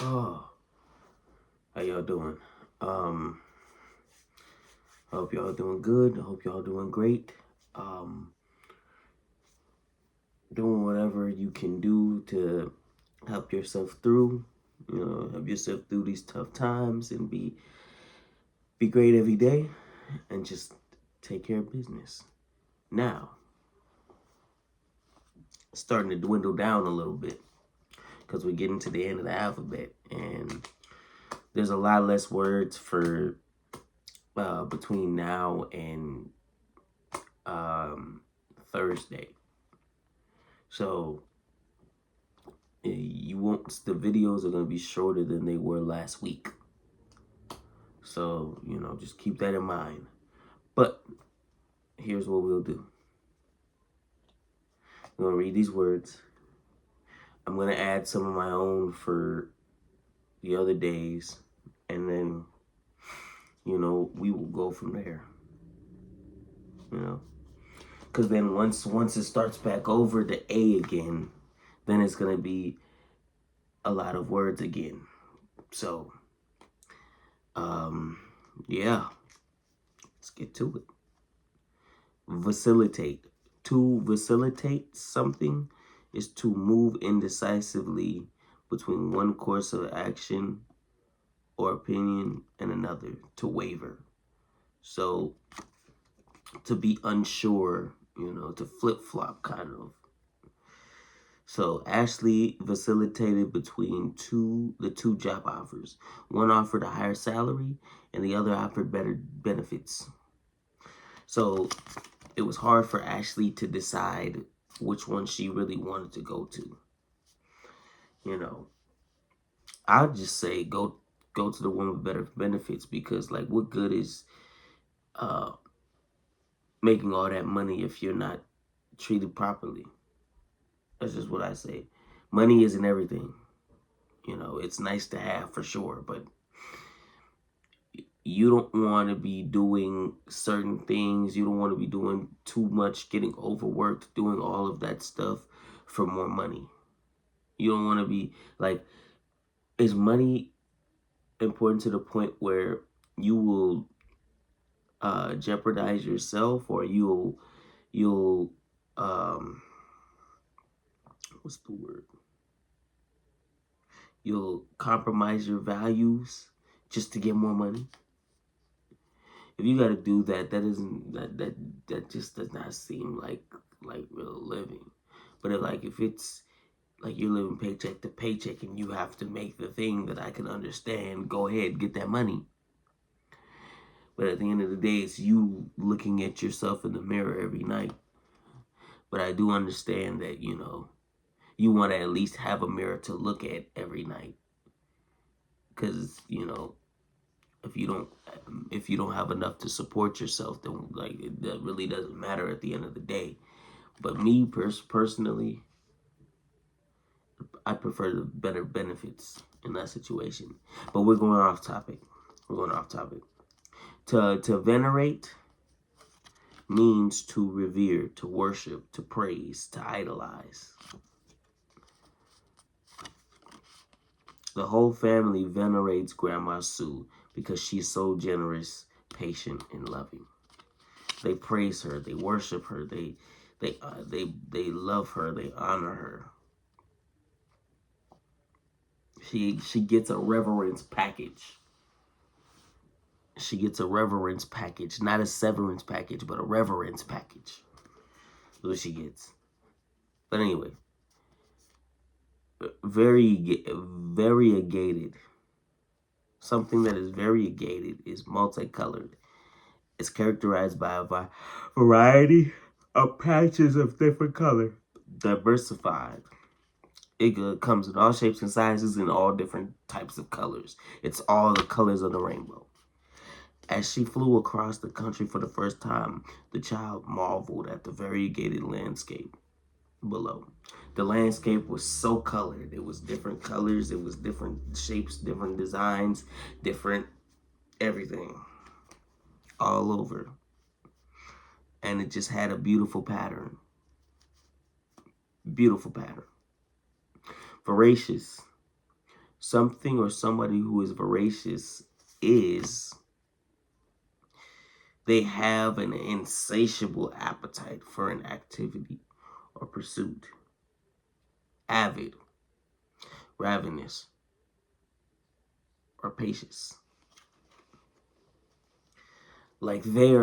Oh, how y'all doing? Um, I hope y'all doing good. I hope y'all doing great. Um, doing whatever you can do to help yourself through. Help yourself through these tough times and be great every day, and just take care of business. Now, starting to dwindle down a little bit because we're getting to the end of the alphabet, and there's a lot less words for between now and um, Thursday. So you won't. The videos are gonna be shorter than they were last week. So just keep that in mind. But here's what we'll do. I'm gonna read these words. I'm gonna add some of my own for the other days, and then we will go from there. Because then once it starts back over to A again, then it's gonna be a lot of words again. So yeah, let's get to it. Facilitate. To facilitate something is to move indecisively between one course of action or opinion and another. To waver. So to be unsure, to flip-flop kind of. So Ashley facilitated between the two job offers. One offered a higher salary and the other offered better benefits. So it was hard for Ashley to decide which one she really wanted to go to. I'd just say go to the one with better benefits, because like, what good is uh making all that money if you're not treated properly? That's just what I say. Money isn't everything. It's nice to have for sure, but you don't want to be doing certain things. You don't want to be doing too much, getting overworked, doing all of that stuff for more money. You don't want to be like, is money important to the point where you will jeopardize yourself, or you'll what's the word? You'll compromise your values just to get more money? If you got to do that, that just does not seem like real living. But if it's like you're living paycheck to paycheck and you have to make the thing that I can understand, go ahead, get that money. But at the end of the day, it's you looking at yourself in the mirror every night. But I do understand that, you want to at least have a mirror to look at every night. Because, if you don't have enough to support yourself, then that really doesn't matter at the end of the day. But me personally, I prefer the better benefits in that situation. But we're going off topic. To venerate means to revere, to worship, to praise, to idolize. The whole family venerates Grandma Sue because she's so generous, patient, and loving. They praise her, they worship her, they love her, they honor her. She gets a reverence package. She gets a reverence package, not a severance package, but a reverence package. That's what she gets. But anyway, variegated. Something that is variegated is multicolored. It's characterized by a variety of patches of different color. Diversified. It comes in all shapes and sizes and all different types of colors. It's all the colors of the rainbow. As she flew across the country for the first time, the child marveled at the variegated landscape below. The landscape was so colored. It was different colors. It was different shapes, different designs, different everything all over. And it just had a beautiful pattern. Beautiful pattern. Voracious. Something or somebody who is voracious is they have an insatiable appetite for an activity or pursuit. Avid, ravenous, rapacious. Like they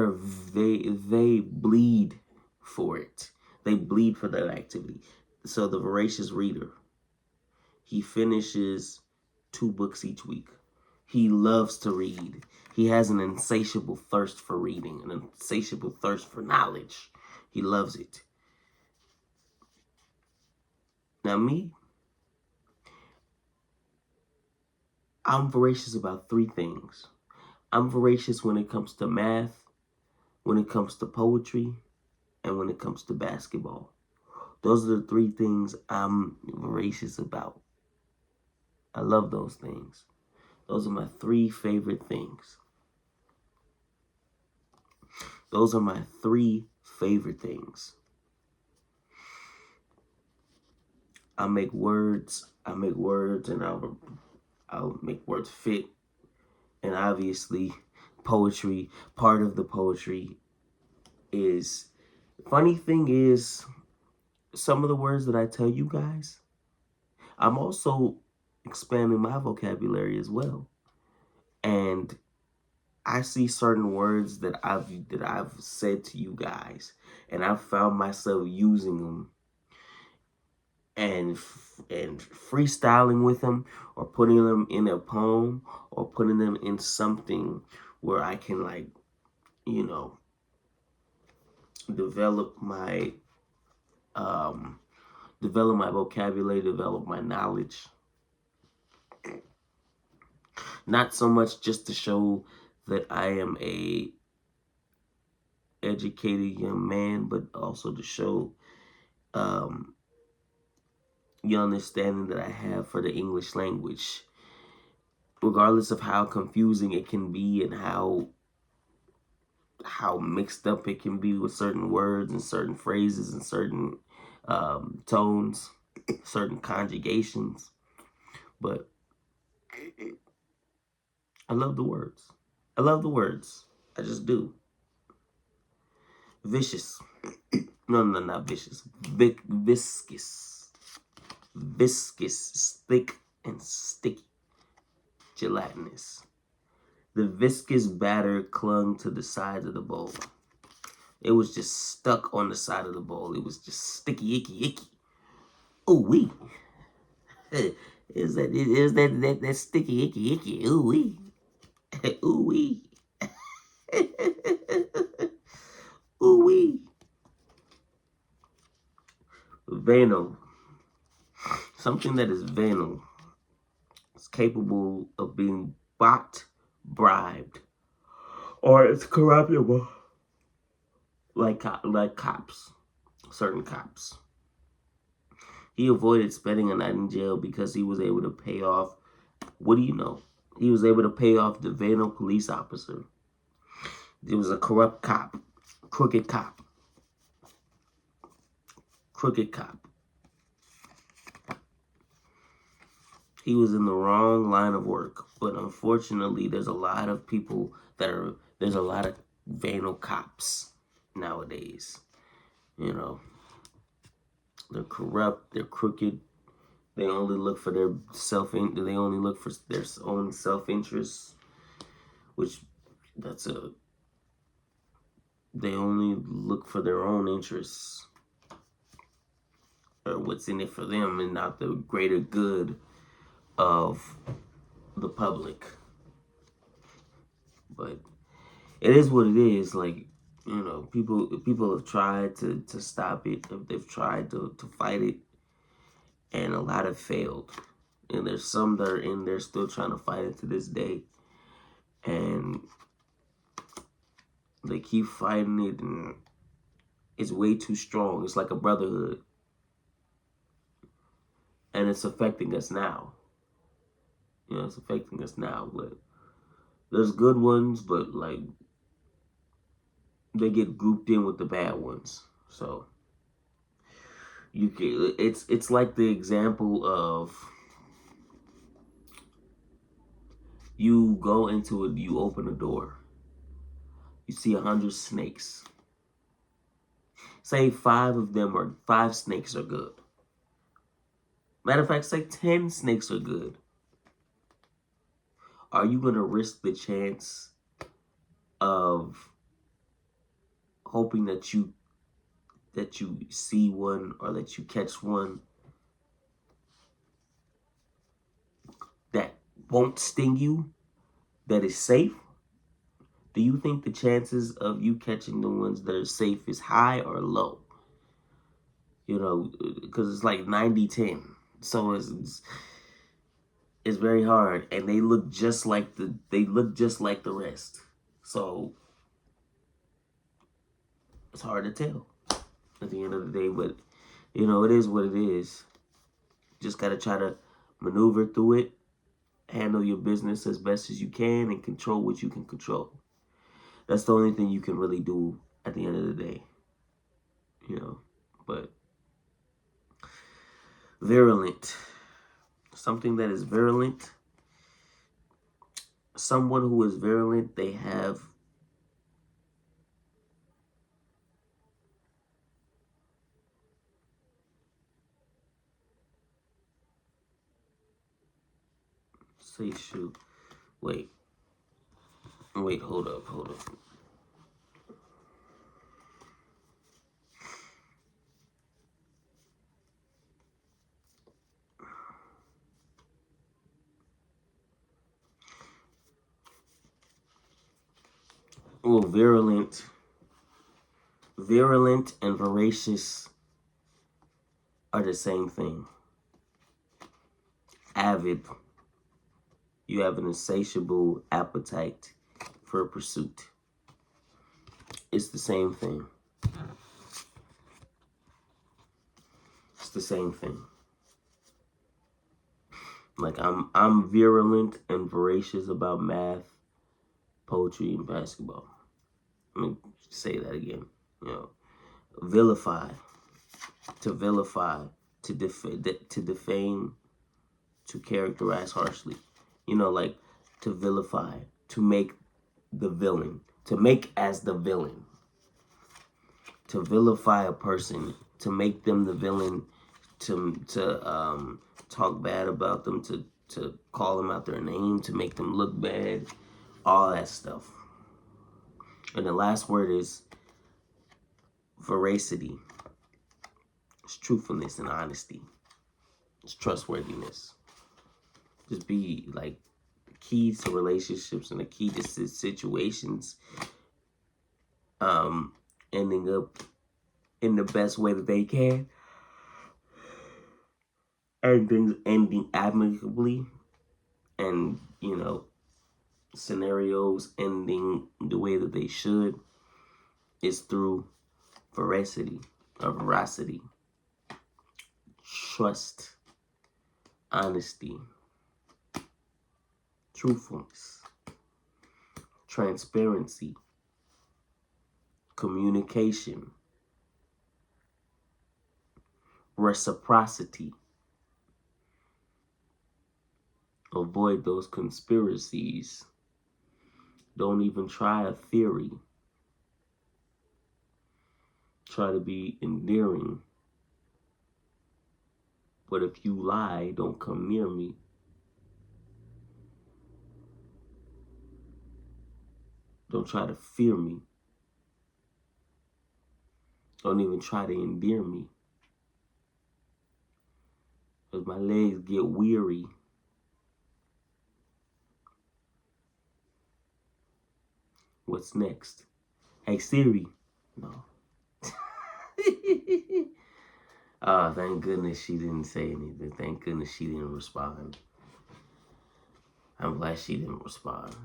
bleed for it. They bleed for that activity. So the voracious reader, he finishes 2 books each week. He loves to read. He has an insatiable thirst for reading, an insatiable thirst for knowledge. He loves it. Now me, I'm voracious about 3 things. I'm voracious when it comes to math, when it comes to poetry, and when it comes to basketball. Those are the 3 things I'm voracious about. I love those things. Those are my 3 favorite things. Those are my 3 favorite things. I make words, and I'll make words fit. And obviously, poetry, part of the poetry is, funny thing is, some of the words that I tell you guys, I'm also expanding my vocabulary as well. And I see certain words that I've said to you guys, and I've found myself using them and freestyling with them, or putting them in a poem, or putting them in something where I can, like, you know, develop my vocabulary, develop my knowledge. Not so much just to show that I am a educated young man, but also to show the understanding that I have for the English language, regardless of how confusing it can be and how mixed up it can be with certain words and certain phrases and certain tones, certain conjugations. But I love the words. I love the words. I just do. Vicious. No, not vicious. Viscous. Viscous is thick and sticky. Gelatinous. The viscous batter clung to the sides of the bowl. It was just stuck on the side of the bowl. It was just sticky, icky. Ooh wee. Is that sticky, icky? Ooh wee. Ooh wee. Ooh wee. Venal. Something that is venal is capable of being bought, bribed, or it's corruptible. Like cops, certain cops. He avoided spending a night in jail because he was able to pay off, what do you know? He was able to pay off the venal police officer. It was a corrupt cop, crooked cop. Crooked cop. He was in the wrong line of work, but unfortunately, there's a lot of people there's a lot of venal cops nowadays. You know, they're corrupt, they're crooked. They only look for their they only look for their own self-interest, which they only look for their own interests, or what's in it for them, and not the greater good of the public. But it is what it is. Like, you know, people have tried to stop it. They've tried to fight it, and a lot have failed. And there's some that are in there still trying to fight it to this day, and they keep fighting it, and it's way too strong. It's like a brotherhood, and it's affecting us now. You know, it's affecting us now. But there's good ones, but like they get grouped in with the bad ones. So you can, it's like the example of You go into it, you open a door. You see 100 snakes. Say 5 snakes are good. Matter of fact, say 10 snakes are good. Are you going to risk the chance of hoping that you see one or that you catch one that won't sting you, that is safe? Do you think the chances of you catching the ones that are safe is high or low? You know, because it's like 90-10. So it's very hard, and they look just like the rest. So it's hard to tell at the end of the day, but you know, it is what it is. Just got to try to maneuver through it, handle your business as best as you can, and control what you can control. That's the only thing you can really do at the end of the day, you know. But virulent, something that is virulent, someone who is virulent, they have say shoot. Wait, hold up. Well, virulent and voracious are the same thing. Avid, you have an insatiable appetite for a pursuit. It's the same thing. It's the same thing. Like I'm virulent and voracious about math, poetry, and basketball. Let me say that again. You know, vilify, to defame, to characterize harshly. You know, like to vilify, to make the villain, to make as the villain, to vilify a person, to make them the villain, to talk bad about them, to call them out their name, to make them look bad, all that stuff. And the last word is veracity. It's truthfulness and honesty. It's trustworthiness. Just be like the key to relationships and the key to situations ending up in the best way that they can. And things ending amicably, and you know, scenarios ending the way that they should, is through veracity, trust, honesty, truthfulness, transparency, communication, reciprocity. Avoid those conspiracies. Don't even try a theory. Try to be endearing. But if you lie, don't come near me. Don't try to fear me. Don't even try to endear me. Because my legs get weary. What's next? Hey Siri. No. Oh, thank goodness she didn't say anything. Thank goodness she didn't respond. I'm glad she didn't respond.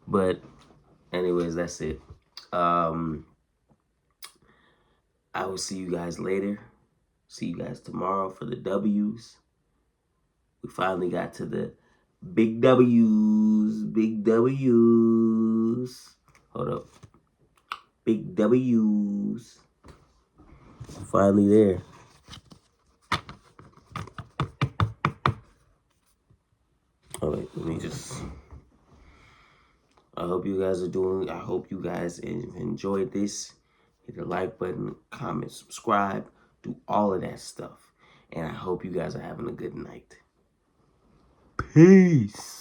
But anyways, that's it. I will see you guys later. See you guys tomorrow for the W's. We finally got to the big W's. Big W's. Hold up. Big W's. Finally there. Hold up. Wait, let me just. I hope you guys are doing. I hope you guys enjoyed this. Hit the like button, comment, subscribe, do all of that stuff. And I hope you guys are having a good night. Peace.